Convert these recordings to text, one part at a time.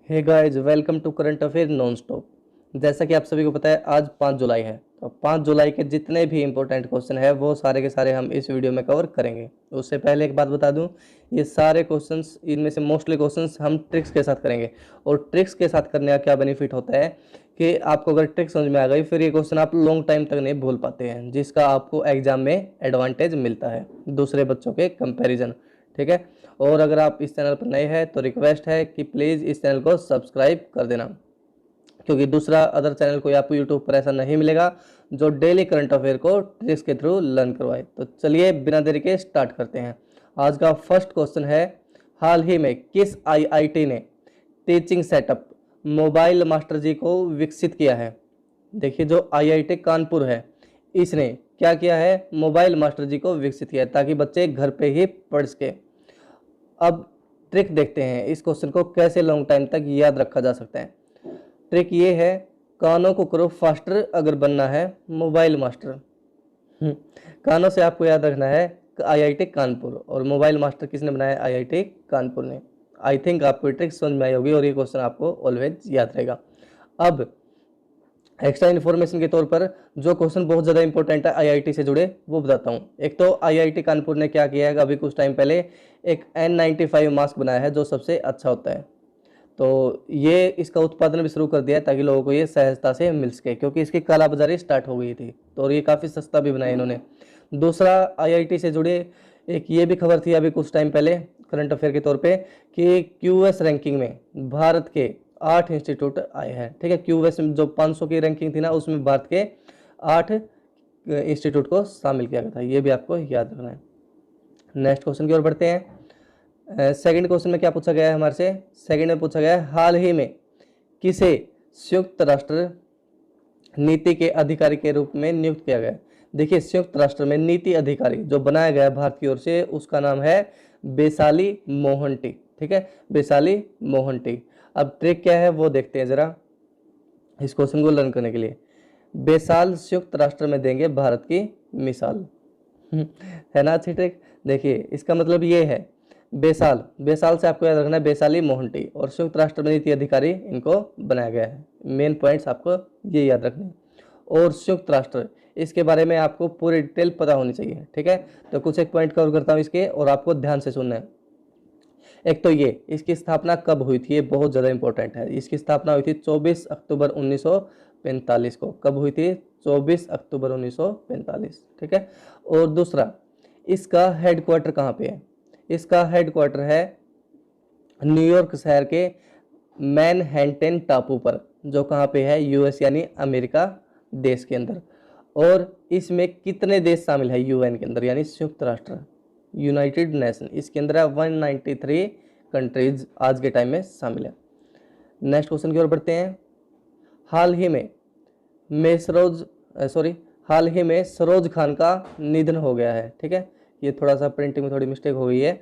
Hey guys, welcome to current affair non stop. जैसा कि आप सभी को पता है, आज 5 जुलाई है। तो 5 जुलाई के जितने भी इंपॉर्टेंट क्वेश्चन है वो सारे के सारे हम इस वीडियो में कवर करेंगे। उससे पहले एक बात बता दूं, ये सारे क्वेश्चंस, इनमें से मोस्टली क्वेश्चंस हम ट्रिक्स के साथ करेंगे। और ट्रिक्स के साथ करने का क्या बेनिफिट होता है कि आपको अगर ट्रिक समझ में आ गई, फिर ये क्वेश्चन आप लॉन्ग टाइम तक नहीं भूल पाते हैं, जिसका आपको एग्जाम में एडवांटेज मिलता है दूसरे बच्चों के कंपेरिजन। ठीक है। और अगर आप इस चैनल पर नए हैं तो रिक्वेस्ट है कि प्लीज़ इस चैनल को सब्सक्राइब कर देना, क्योंकि दूसरा अदर चैनल कोई आपको यूट्यूब पर ऐसा नहीं मिलेगा जो डेली करंट अफेयर को ट्रिक्स के थ्रू लर्न करवाए। तो चलिए बिना देरी के स्टार्ट करते हैं। आज का फर्स्ट क्वेश्चन है, हाल ही में किस आईआईटी ने टीचिंग सेटअप मोबाइल मास्टर जी को विकसित किया है? देखिए, जो आईआईटी कानपुर है, इसने क्या किया है? मोबाइल मास्टर जी को विकसित किया है ताकि बच्चे घर पे ही पढ़ सके। अब ट्रिक देखते हैं, इस क्वेश्चन को कैसे लॉन्ग टाइम तक याद रखा जा सकता है। ट्रिक ये है, कानों को करो फास्टर अगर बनना है मोबाइल मास्टर। कानों से आपको याद रखना है आईआईटी कानपुर, और मोबाइल मास्टर किसने बनाया? आईआईटी कानपुर ने। आई थिंक आपको ट्रिक समझ में आई होगी और ये क्वेश्चन आपको ऑलवेज याद रहेगा। अब एक्स्ट्रा इन्फॉर्मेशन के तौर पर जो क्वेश्चन बहुत ज़्यादा इंपॉर्टेंट है आईआईटी से जुड़े वो बताता हूँ। एक तो आईआईटी कानपुर ने क्या किया है, अभी कुछ टाइम पहले एक N95 मास्क बनाया है जो सबसे अच्छा होता है। तो ये इसका उत्पादन भी शुरू कर दिया है ताकि लोगों को ये सहजता से मिल सके, क्योंकि इसकी कालाबाजारी स्टार्ट हो गई थी। तो और ये काफ़ी सस्ता भी बनाया इन्होंने। दूसरा, आईआईटी से जुड़े एक ये भी खबर थी अभी कुछ टाइम पहले करंट अफेयर के तौर पे कि क्यूएस रैंकिंग में भारत के 8 इंस्टीट्यूट आए हैं। ठीक है, क्यूएस में जो 500 की रैंकिंग थी ना, उसमें भारत के 8 इंस्टीट्यूट को शामिल किया गया था। ये भी आपको याद रखना है। नेक्स्ट क्वेश्चन की ओर बढ़ते हैं। सेकंड क्वेश्चन में क्या पूछा गया है हमारे से? सेकंड में पूछा गया है, हाल ही में किसे संयुक्त राष्ट्र नीति के अधिकारी के रूप में नियुक्त किया गया? देखिए, संयुक्त राष्ट्र में नीति अधिकारी जो बनाया गया भारत की ओर से, उसका नाम है बेसाली मोहंती। ठीक है, बेसाली मोहंती। अब ट्रिक क्या है वो देखते हैं जरा, इस क्वेश्चन को लर्न करने के लिए। बेसाल संयुक्त राष्ट्र में देंगे भारत की मिसाल। है ना अच्छी ट्रिक? देखिए, इसका मतलब ये है, बेसाल, बेसाल से आपको याद रखना है बेसाली मोहंती, और संयुक्त राष्ट्र में नीति अधिकारी इनको बनाया गया है। मेन पॉइंट्स आपको ये याद रखने हैं। और संयुक्त राष्ट्र, इसके बारे में आपको पूरी डिटेल पता होनी चाहिए। ठीक है, तो कुछ एक पॉइंट कवर करता हूँ इसके, और आपको ध्यान से सुनना है। एक तो ये, इसकी स्थापना कब हुई थी, ये बहुत ज़्यादा इंपॉर्टेंट है। इसकी स्थापना हुई थी 24 अक्टूबर 1945 को। कब हुई थी? 24 अक्टूबर 1945। ठीक है। और दूसरा, इसका हेडक्वार्टर कहाँ पे है? इसका हेडक्वार्टर है न्यूयॉर्क शहर के मैनहट्टन टापू पर, जो कहाँ पे है? यूएस यानी अमेरिका देश के अंदर। और इसमें कितने देश शामिल है यूएन के अंदर, यानी संयुक्त राष्ट्र, यूनाइटेड नेशन? इसके अंदर 193 कंट्रीज आज के टाइम में शामिल है। नेक्स्ट क्वेश्चन की ओर बढ़ते हैं। हाल ही में मेसरोज सॉरी हाल ही में सरोज खान का निधन हो गया है। ठीक है, ये थोड़ा सा प्रिंटिंग में थोड़ी मिस्टेक हो गई है,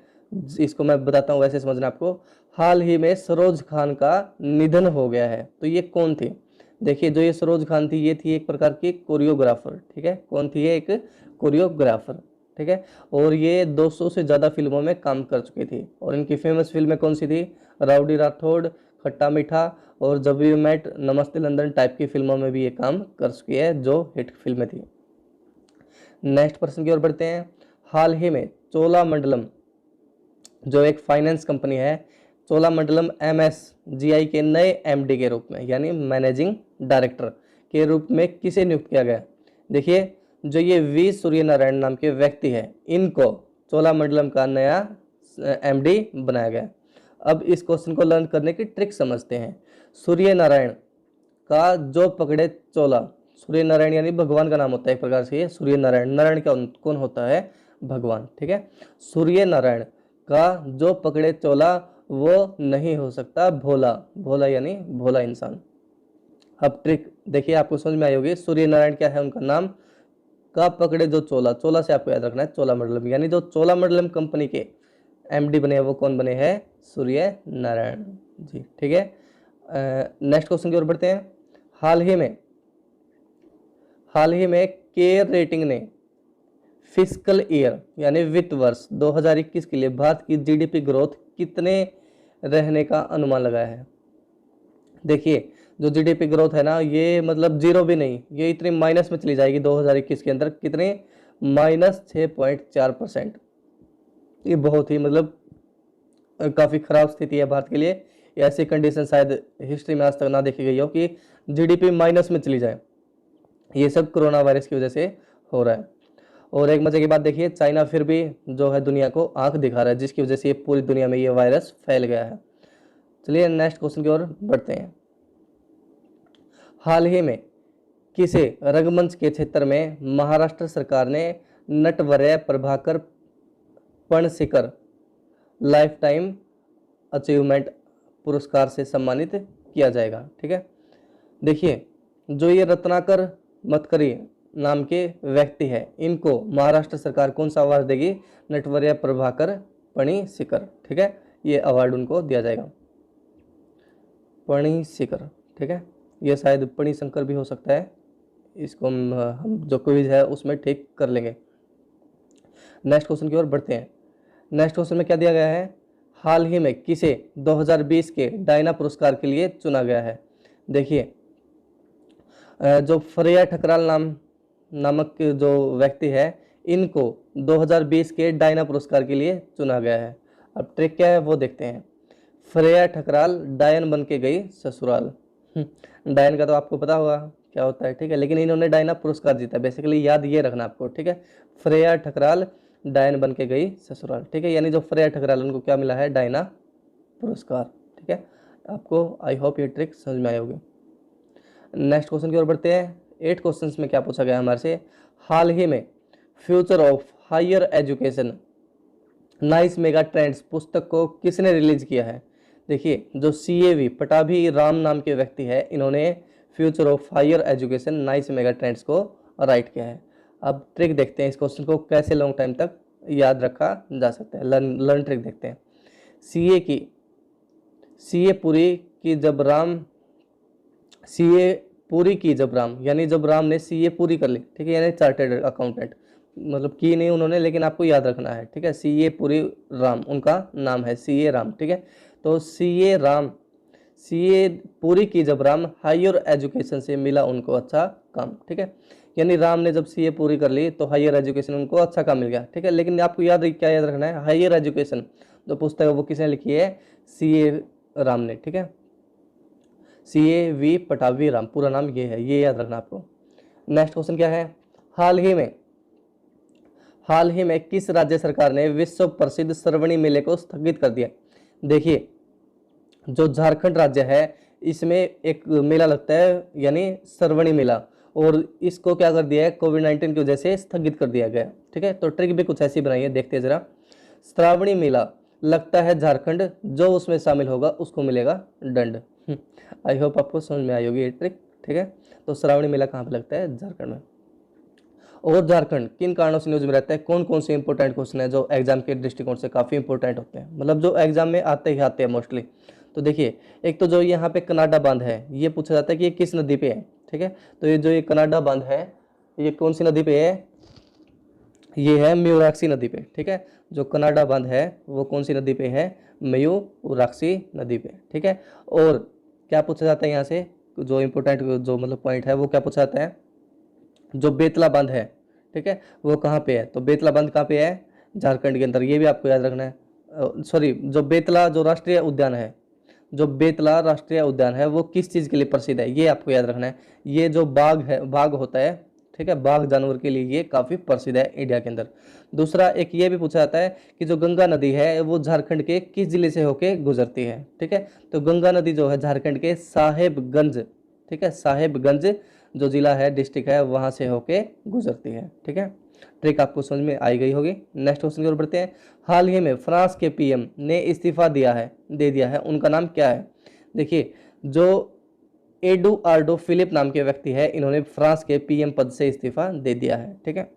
इसको मैं बताता हूँ, वैसे समझना आपको। हाल ही में सरोज खान का निधन हो गया है, तो ये कौन थी? देखिए, जो ये सरोज खान थी, ये थी एक प्रकार की कोरियोग्राफर। ठीक है, कौन थी ये? एक कोरियोग्राफर। ठीक है, और ये 200 से ज़्यादा फिल्मों में काम कर चुकी थी, और इनकी फेमस फिल्में कौन सी थी? राउडी राठौड़, खट्टा मीठा, और जब वी मेट, नमस्ते लंदन टाइप की फिल्मों में भी ये काम कर चुकी है, जो हिट फिल्में थी। नेक्स्ट प्रश्न की ओर बढ़ते हैं। हाल ही में चोलामंडलम, जो एक फाइनेंस कंपनी है, चोलामंडलम MSGI के नए MD के रूप में, यानी मैनेजिंग डायरेक्टर के रूप में किसे नियुक्त किया गया? देखिए, जो ये वी सूर्यनारायण नाम के व्यक्ति है, इनको चोलामंडलम का नया MD बनाया गया। अब इस क्वेश्चन को लर्न करने की ट्रिक समझते हैं। सूर्यनारायण का जो पकड़े चोला, सूर्यनारायण यानी भगवान का नाम होता है एक प्रकार से। ये सूर्यनारायण, नारायण क्या कौन होता है? भगवान। ठीक है, सूर्यनारायण का जो पकड़े चोला वो नहीं हो सकता भोला, भोला यानी भोला इंसान। अब ट्रिक देखिए, आपको समझ में आई होगी। सूर्यनारायण क्या है उनका नाम? का पकड़े जो चोला, चोला से आपको याद रखना है चोलामंडलम, यानी जो चोलामंडलम कंपनी के MD बने हैं वो कौन बने हैं? सूर्य नारायण जी। ठीक है, नेक्स्ट क्वेश्चन की ओर बढ़ते हैं। हाल ही में केयर रेटिंग ने फिस्कल ईयर यानी वित्त वर्ष 2021 के लिए भारत की GDP ग्रोथ कितने रहने का अनुमान लगाया है? देखिए जो जीडीपी ग्रोथ है ना, ये मतलब जीरो भी नहीं, ये इतनी माइनस में चली जाएगी 2021 के अंदर। कितने? -6.4%। ये बहुत ही मतलब काफ़ी खराब स्थिति है भारत के लिए। ऐसी कंडीशन शायद हिस्ट्री में आज तक ना देखी गई हो कि जीडीपी माइनस में चली जाए। ये सब कोरोना वायरस की वजह से हो रहा है। और एक मजे की बात देखिए, चाइना फिर भी जो है दुनिया को आंख दिखा रहा है, जिसकी वजह से ये पूरी दुनिया में ये वायरस फैल गया है। चलिए नेक्स्ट क्वेश्चन की ओर बढ़ते हैं। हाल ही में किसे रंगमंच के क्षेत्र में महाराष्ट्र सरकार ने Natavarya Prabhakar Panshikar life time achievement पुरस्कार से सम्मानित किया जाएगा? ठीक है, देखिए जो ये रत्नाकर मतकरी नाम के व्यक्ति है, इनको महाराष्ट्र सरकार कौन सा अवार्ड देगी? नटवर्य प्रभाकर पणशीकर। ठीक है, ये अवार्ड उनको दिया जाएगा, पणशीकर। ठीक है, ये शायद पणिशंकर भी हो सकता है, इसको हम जो क्विज है उसमें ठीक कर लेंगे। नेक्स्ट क्वेश्चन की ओर बढ़ते हैं। नेक्स्ट क्वेश्चन में क्या दिया गया है? हाल ही में किसे 2020 के डायना पुरस्कार के लिए चुना गया है? देखिए जो फ्रेया ठकराल नामक जो व्यक्ति है, इनको 2020 के डायना पुरस्कार के लिए चुना गया है। अब ट्रिक क्या है वो देखते हैं। फ्रेया ठकराल डायन बन के गई ससुराल। डायन का तो आपको पता होगा क्या होता है, ठीक है, लेकिन इन्होंने डायना पुरस्कार जीता। बेसिकली याद ये रखना आपको, ठीक है, फ्रेया ठकराल डायन बन के गई ससुराल। ठीक है, यानी जो फ्रेया ठकराल उनको क्या मिला है? डायना पुरस्कार। ठीक है, आपको आई होप ये ट्रिक समझ में आई होगी। नेक्स्ट क्वेश्चन की ओर बढ़ते हैं। 8 क्वेश्चन में क्या पूछा गया हमारे से? हाल ही में future of higher education nine megatrends पुस्तक को किसने रिलीज किया है? देखिए जो CAV पटाभी राम नाम के व्यक्ति है, इन्होंने future of higher education nine megatrends को राइट किया है। अब ट्रिक देखते हैं इस क्वेश्चन को कैसे लॉन्ग टाइम तक याद रखा जा सकता है। लर्न ट्रिक देखते हैं। सीए पूरी की जब राम यानी जब राम ने CA पूरी कर ली, ठीक है, यानी चार्टेड अकाउंटेंट, मतलब की नहीं उन्होंने, लेकिन आपको याद रखना है। ठीक है, CA पूरी राम उनका नाम है, CA राम। ठीक है, तो CA पूरी की जब राम हायर एजुकेशन से मिला उनको अच्छा काम। ठीक है, यानी राम ने जब CA पूरी कर ली तो हायर एजुकेशन उनको अच्छा काम मिल गया। ठीक है, लेकिन आपको क्या याद रखना है? हायर एजुकेशन जो पुस्तक है वो किसने लिखी है? CA राम ने। ठीक है, CAV पटाभी राम, पूरा नाम ये है, ये याद रखना आपको। नेक्स्ट क्वेश्चन क्या है? हाल ही में किस राज्य सरकार ने विश्व प्रसिद्ध श्रवणी मेले को स्थगित कर दिया? देखिए जो झारखंड राज्य है, इसमें एक मेला लगता है यानी श्रवणी मेला, और इसको क्या कर दिया है? कोविड-19 की वजह से स्थगित कर दिया गया। ठीक है, तो ट्रिक भी कुछ ऐसी बनाई है, देखते हैं जरा। श्रावणी मेला लगता है झारखंड, जो उसमें शामिल होगा उसको मिलेगा दंड। आई होप आपको समझ में आई होगी ये ट्रिक। ठीक है, तो श्रावणी मेला कहाँ पे लगता है? झारखंड में। और झारखंड किन कारणों से न्यूज में रहता है? कौन कौन से इंपॉर्टेंट क्वेश्चन है जो एग्जाम के दृष्टिकोण से काफ़ी इंपॉर्टेंट होते हैं, मतलब जो एग्जाम में आते ही आते हैं मोस्टली? तो देखिए एक तो जो यहाँ पे कनाडा बांध है, ये पूछा जाता है कि ये किस नदी पे है। ठीक है, तो ये जो ये कनाडा बांध है, ये कौन सी नदी पे है? ये है मयूराक्षी नदी पे। ठीक है, जो कनाडा बांध है वो कौन सी नदी पे है? मयूराक्षी नदी पे। ठीक है, और क्या पूछा जाता है यहाँ से? जो इम्पोर्टेंट जो मतलब पॉइंट है वो क्या पूछा जाता है? जो बेतला बांध है, ठीक है, वो कहाँ पे है? तो बेतला बांध कहाँ पे है? झारखंड के अंदर, ये भी आपको याद रखना है। सॉरी, जो बेतला जो राष्ट्रीय उद्यान है, जो बेतला राष्ट्रीय उद्यान है वो किस चीज़ के लिए प्रसिद्ध है? ये आपको याद रखना है। ये जो बाघ होता है, ठीक है, बाघ जानवर के लिए ये काफ़ी प्रसिद्ध है इंडिया के अंदर। दूसरा एक ये भी पूछा जाता है कि जो गंगा नदी है वो झारखंड के किस जिले से होके गुजरती है? ठीक है, तो गंगा नदी जो है झारखंड के साहेबगंज, ठीक है, साहेबगंज जो जिला है, डिस्ट्रिक्ट है, वहाँ से होके गुजरती है। ठीक है, ट्रिक आपको समझ में आई गई होगी। नेक्स्ट क्वेश्चन की ओर बढ़ते हैं। हाल ही में फ्रांस के PM ने इस्तीफा दे दिया है, उनका नाम क्या है? देखिए जो एडुआर्डो फिलिप नाम के व्यक्ति है, इन्होंने फ्रांस के PM पद से इस्तीफा दे दिया है। ठीक है,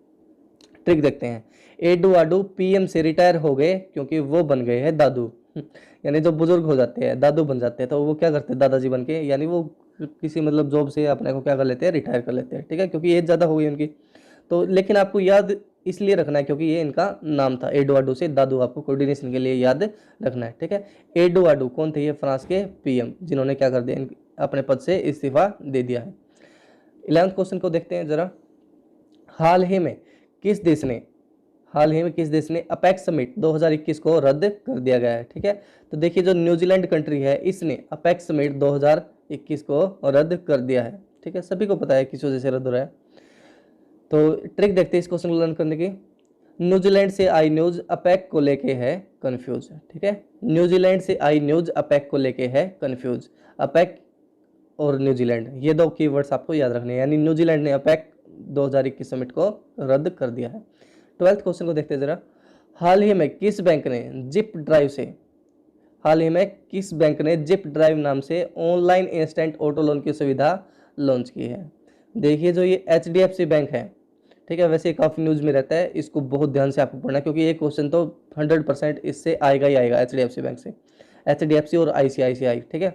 ट्रिक देखते हैं। एडुआर्डो PM से रिटायर हो गए क्योंकि वो बन गए हैं दादू। यानी जो बुजुर्ग हो जाते हैं, दादू बन जाते हैं, तो वो क्या करते हैं? दादाजी बन के, यानी वो किसी मतलब जॉब से अपने को क्या कर लेते हैं? रिटायर कर लेते हैं। ठीक है, क्योंकि एज ज़्यादा हो गई उनकी। तो लेकिन आपको याद इसलिए रखना है क्योंकि ये इनका नाम था, एडुआर्डो से दादू, आपको कोऑर्डिनेशन के लिए याद रखना है। ठीक है, एडुआर्डो कौन थे? ये फ्रांस के PM जिन्होंने क्या कर दिया? अपने पद से इस्तीफा दे दिया है। 11th क्वेश्चन को देखते हैं जरा। हाल ही में किस देश ने अपेक्स समिट 2021 को रद्द कर दिया गया है? ठीक है, तो देखिए जो न्यूजीलैंड कंट्री है इसने अपेक्स समिट 2021 को रद्द कर दिया है। ठीक है, सभी को पता है किस वजह से रद्द हो रहा है। तो ट्रिक देखते हैं इस क्वेश्चन को लर्न करने की। न्यूजीलैंड से आई न्यूज अपेक को लेके है कंफ्यूज। ठीक है, न्यूजीलैंड से आई न्यूज अपेक को लेके है कंफ्यूज। अपेक और न्यूजीलैंड ये दो कीवर्ड्स आपको याद रखने हैं, यानी न्यूजीलैंड ने अपेक 2021 समिट को रद्द कर दिया है। 12th क्वेश्चन को देखते हैं जरा। हाल ही में किस बैंक ने जिप ड्राइव नाम से ऑनलाइन इंस्टेंट ऑटो लोन की सुविधा लॉन्च की है? देखिए जो ये HDFC बैंक है, ठीक है, वैसे काफ़ी न्यूज़ में रहता है, इसको बहुत ध्यान से आपको पढ़ना क्योंकि ये क्वेश्चन तो 100% इससे आएगा ही आएगा, HDFC बैंक से, HDFC और ICICI। ठीक है,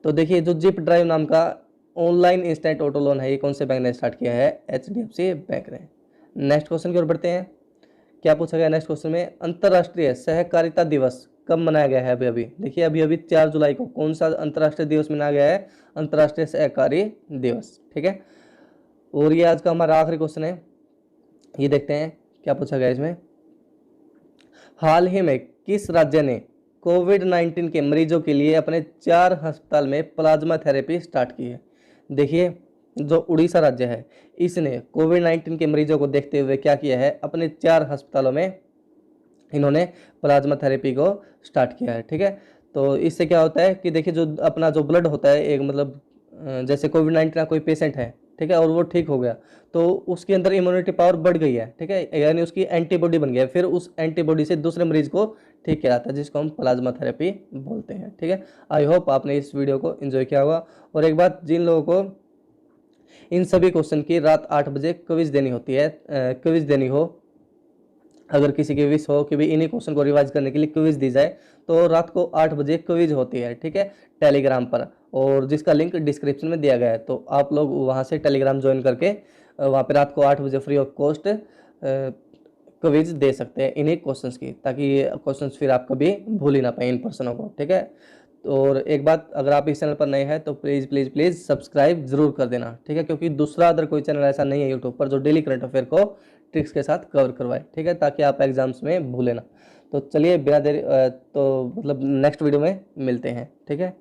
तो देखिए जो जिप ड्राइव नाम का ऑनलाइन इंस्टेंट ऑटो लोन है ये कौन से बैंक ने स्टार्ट किया है? HDFC बैंक ने। नेक्स्ट क्वेश्चन की ओर बढ़ते हैं। क्या पूछा गया नेक्स्ट क्वेश्चन में? अंतर्राष्ट्रीय सहकारिता दिवस कब मनाया गया है? अभी देखिए अभी 4 जुलाई को कौन सा अंतर्राष्ट्रीय दिवस मनाया गया है? अंतर्राष्ट्रीय सहकारी दिवस। ठीक है, और ये आज का हमारा आखिरी क्वेश्चन है, ये देखते हैं क्या पूछा गया इसमें। हाल ही में किस राज्य ने कोविड-19 के मरीजों के लिए अपने 4 अस्पताल में प्लाज्मा थेरेपी स्टार्ट की है? देखिए जो उड़ीसा राज्य है इसने कोविड-19 के मरीजों को देखते हुए क्या किया है? अपने 4 अस्पतालों में इन्होंने प्लाज्मा थेरेपी को स्टार्ट किया है। ठीक है, तो इससे क्या होता है कि देखिए जो अपना जो ब्लड होता है, एक मतलब जैसे कोविड-19 का कोई पेशेंट है, ठीक है, और वो ठीक हो गया तो उसके अंदर इम्यूनिटी पावर बढ़ गई है। ठीक है, यानी उसकी एंटीबॉडी बन गया है, फिर उस एंटीबॉडी से दूसरे मरीज को ठीक किया जाता है, जिसको हम प्लाज्मा थेरेपी बोलते हैं। ठीक है, आई होप आपने इस वीडियो को एंजॉय किया होगा। और एक बात, जिन लोगों को इन सभी क्वेश्चन की रात 8 बजे क्विज देनी होती है, क्विज देनी हो, अगर किसी की विश हो कि भी इन्हीं क्वेश्चन को रिवाइज करने के लिए क्विज दी जाए तो रात को 8 बजे क्विज होती है। ठीक है, टेलीग्राम पर, और जिसका लिंक डिस्क्रिप्शन में दिया गया है, तो आप लोग वहां से टेलीग्राम ज्वाइन करके वहां पे रात को 8 बजे फ्री ऑफ कॉस्ट क्विज दे सकते हैं इन्हीं क्वेश्चंस की, ताकि ये क्वेश्चंस फिर आप कभी भूल ही ना पाए इन पर्सनों को। ठीक है, और एक बात, अगर आप इस चैनल पर नए हैं तो प्लीज़ प्लीज़ प्लीज़ सब्सक्राइब जरूर कर देना। ठीक है, क्योंकि दूसरा अदर कोई चैनल ऐसा नहीं है यूट्यूब पर जो डेली करंट अफेयर को ट्रिक्स के साथ कवर करवाए। ठीक है, ताकि आप एग्जाम्स में भूलें ना। तो चलिए बिना देरी तो मतलब नेक्स्ट वीडियो में मिलते हैं। ठीक है।